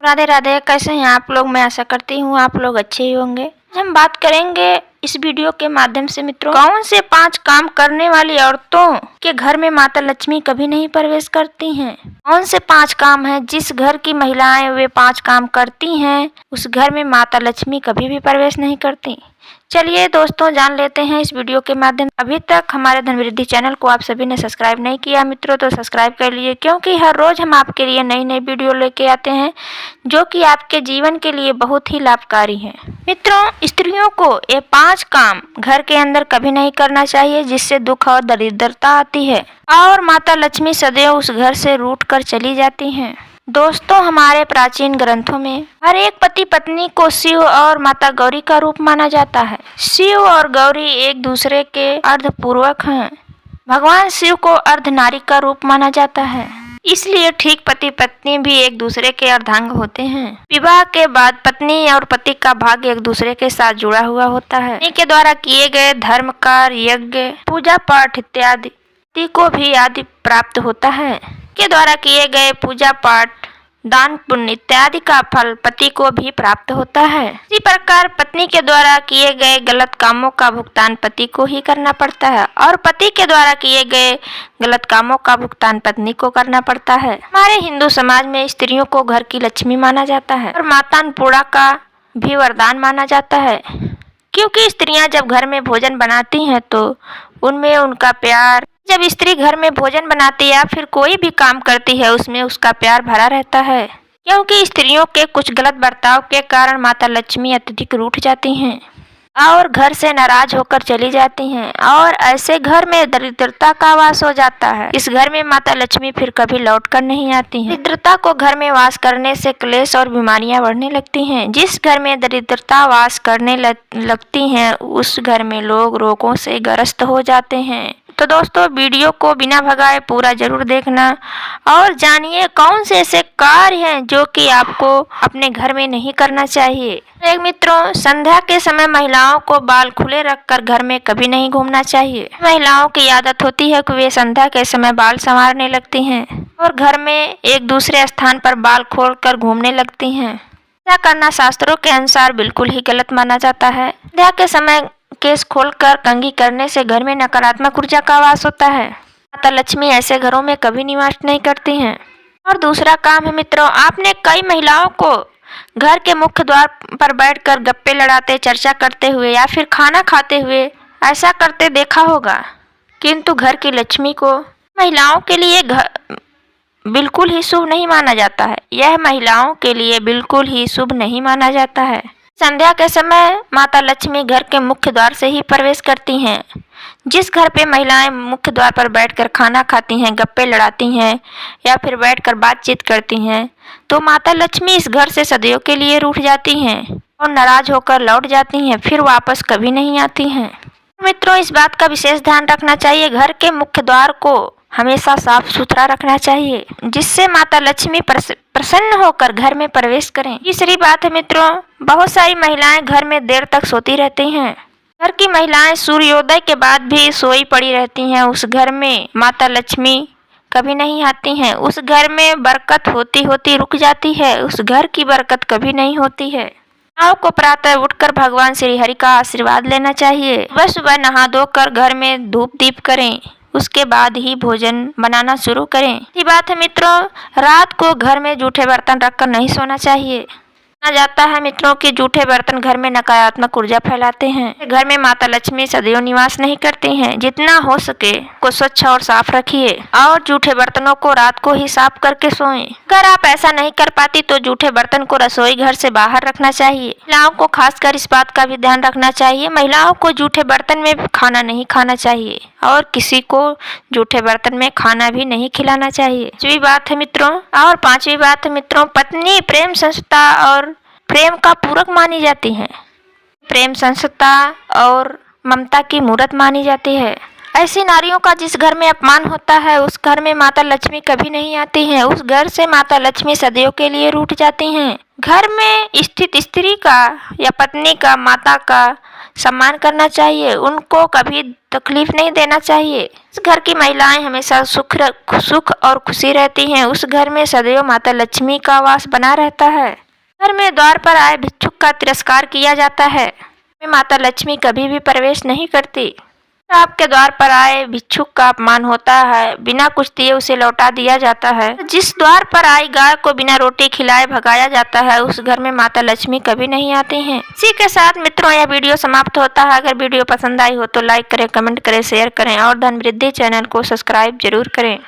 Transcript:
राधे राधे। कैसे हैं आप लोग? मैं आशा करती हूँ आप लोग अच्छे ही होंगे। हम बात करेंगे इस वीडियो के माध्यम से मित्रों, कौन से 5 काम करने वाली औरतों के घर में माता लक्ष्मी कभी नहीं प्रवेश करती हैं। कौन से 5 काम हैं जिस घर की महिलाएं वे 5 काम करती हैं उस घर में माता लक्ष्मी कभी भी प्रवेश नहीं करती। चलिए दोस्तों, जान लेते हैं इस वीडियो के माध्यम। अभी तक हमारे धनवृद्धि चैनल को आप सभी ने सब्सक्राइब नहीं किया मित्रों तो सब्सक्राइब कर लीजिए, क्योंकि हर रोज हम आपके लिए नई नई वीडियो लेके आते हैं जो कि आपके जीवन के लिए बहुत ही लाभकारी है। मित्रों, स्त्रियों को ये 5 काम घर के अंदर कभी नहीं करना चाहिए जिससे दुख और दरिद्रता आती है और माता लक्ष्मी सदैव उस घर से रूठ कर चली जाती हैं। दोस्तों, हमारे प्राचीन ग्रंथों में हर एक पति पत्नी को शिव और माता गौरी का रूप माना जाता है। शिव और गौरी एक दूसरे के अर्धपूर्वक हैं। भगवान शिव को अर्धनारी का रूप माना जाता है, इसलिए ठीक पति पत्नी भी एक दूसरे के अर्धांग होते हैं। विवाह के बाद पत्नी और पति का भाग्य एक दूसरे के साथ जुड़ा हुआ होता है। इनके द्वारा किए गए धर्म कार्य, यज्ञ, पूजा पाठ इत्यादि को भी आदि प्राप्त होता है। के द्वारा किए गए पूजा पाठ, दान पुण्य इत्यादि का फल पति को भी प्राप्त होता है। इसी प्रकार पत्नी के द्वारा किए गए गलत कामों का भुगतान पति को ही करना पड़ता है और पति के द्वारा किए गए गलत कामों का भुगतान पत्नी को करना पड़ता है। हमारे हिंदू समाज में स्त्रियों को घर की लक्ष्मी माना जाता है और माता अन्नपूर्णा का भी वरदान माना जाता है, क्योंकि स्त्रियां जब घर में भोजन बनाती हैं तो उनमें उनका प्यार, जब स्त्री घर में भोजन बनाती है या फिर कोई भी काम करती है उसमें उसका प्यार भरा रहता है, क्योंकि स्त्रियों के कुछ गलत बर्ताव के कारण माता लक्ष्मी अत्यधिक रूठ जाती हैं और घर से नाराज होकर चली जाती हैं और ऐसे घर में दरिद्रता का वास हो जाता है। इस घर में माता लक्ष्मी फिर कभी लौट कर नहीं आती हैं। दरिद्रता को घर में वास करने से क्लेश और बीमारियां बढ़ने लगती हैं। जिस घर में दरिद्रता वास करने लगती हैं उस घर में लोग रोगों से ग्रस्त हो जाते हैं। तो दोस्तों, वीडियो को बिना भगाए पूरा जरूर देखना और जानिए कौन से ऐसे कार्य हैं जो कि आपको अपने घर में नहीं करना चाहिए। एक मित्रों, संध्या के समय महिलाओं को बाल खुले रखकर घर में कभी नहीं घूमना चाहिए। महिलाओं की आदत होती है कि वे संध्या के समय बाल संवारने लगती हैं और घर में एक दूसरे स्थान पर बाल खोलकर घूमने लगती हैं। ऐसा करना शास्त्रों के अनुसार बिल्कुल ही गलत माना जाता है। संध्या के समय केस खोलकर कंघी करने से घर में नकारात्मक ऊर्जा का वास होता है। माता लक्ष्मी ऐसे घरों में कभी निवास नहीं करती हैं। और दूसरा काम है मित्रों, आपने कई महिलाओं को घर के मुख्य द्वार पर बैठकर गप्पे लड़ाते, चर्चा करते हुए या फिर खाना खाते हुए ऐसा करते देखा होगा, किंतु घर की लक्ष्मी को महिलाओं के लिए बिल्कुल ही शुभ नहीं माना जाता है। यह महिलाओं के लिए बिल्कुल ही शुभ नहीं माना जाता है। संध्या के समय माता लक्ष्मी घर के मुख्य द्वार से ही प्रवेश करती हैं। जिस घर पे महिलाएं मुख्य द्वार पर बैठकर खाना खाती हैं, गप्पे लड़ाती हैं या फिर बैठकर बातचीत करती हैं, तो माता लक्ष्मी इस घर से सदैव के लिए रूठ जाती हैं और नाराज होकर लौट जाती हैं, फिर वापस कभी नहीं आती हैं। मित्रों, इस बात का विशेष ध्यान रखना चाहिए, घर के मुख्य द्वार को हमेशा साफ सुथरा रखना चाहिए जिससे माता लक्ष्मी प्रसन्न होकर घर में प्रवेश करें। तीसरी बात है मित्रों, बहुत सारी महिलाएं घर में देर तक सोती रहती हैं। घर की महिलाएं सूर्योदय के बाद भी सोई पड़ी रहती हैं। उस घर में माता लक्ष्मी कभी नहीं आती हैं। उस घर में बरकत होती होती रुक जाती है। उस घर की बरकत कभी नहीं होती है। आपको प्रातः उठकर भगवान श्री हरि का आशीर्वाद लेना चाहिए। सुबह सुबह नहा धोकर घर में धूप दीप करें, उसके बाद ही भोजन बनाना शुरू करें। ये बात है मित्रों, रात को घर में जूठे बर्तन रखकर नहीं सोना चाहिए। माना जाता है मित्रों कि जूठे बर्तन घर में नकारात्मक ऊर्जा फैलाते हैं। घर में माता लक्ष्मी सदैव निवास नहीं करती हैं। जितना हो सके को स्वच्छ और साफ रखिए और जूठे बर्तनों को रात को ही साफ करके सोएं। अगर आप ऐसा नहीं कर पाती तो जूठे बर्तन को रसोई घर से बाहर रखना चाहिए। महिलाओं को खासकर इस बात का भी ध्यान रखना चाहिए, महिलाओं को जूठे बर्तन में खाना नहीं खाना चाहिए और किसी को जूठे बर्तन में खाना भी नहीं खिलाना चाहिए। पांचवी बात है मित्रों, पांचवी बात है मित्रों, पत्नी प्रेम संस्था और प्रेम का पूरक मानी जाती है। प्रेम संस्था और ममता की मूर्त मानी जाती है। ऐसी नारियों का जिस घर में अपमान होता है उस घर में माता लक्ष्मी कभी नहीं आती हैं। उस घर से माता लक्ष्मी सदैव के लिए रूठ जाती हैं। घर में स्थित स्त्री का या पत्नी का, माता का सम्मान करना चाहिए, उनको कभी तकलीफ नहीं देना चाहिए। इस घर की महिलाएं हमेशा सुख और खुशी रहती हैं। उस घर में सदैव माता लक्ष्मी का वास बना रहता है। घर में द्वार पर आए भिक्षुक का तिरस्कार किया जाता है। माता लक्ष्मी कभी भी प्रवेश नहीं करती। आपके द्वार पर आए भिक्षुक का अपमान होता है, बिना कुछ दिए उसे लौटा दिया जाता है। जिस द्वार पर आई गाय को बिना रोटी खिलाए भगाया जाता है, उस घर में माता लक्ष्मी कभी नहीं आती हैं। इसी के साथ मित्रों यह वीडियो समाप्त होता है। अगर वीडियो पसंद आई हो तो लाइक करें, कमेंट करें, शेयर करें और धन वृद्धि चैनल को सब्सक्राइब जरूर करें।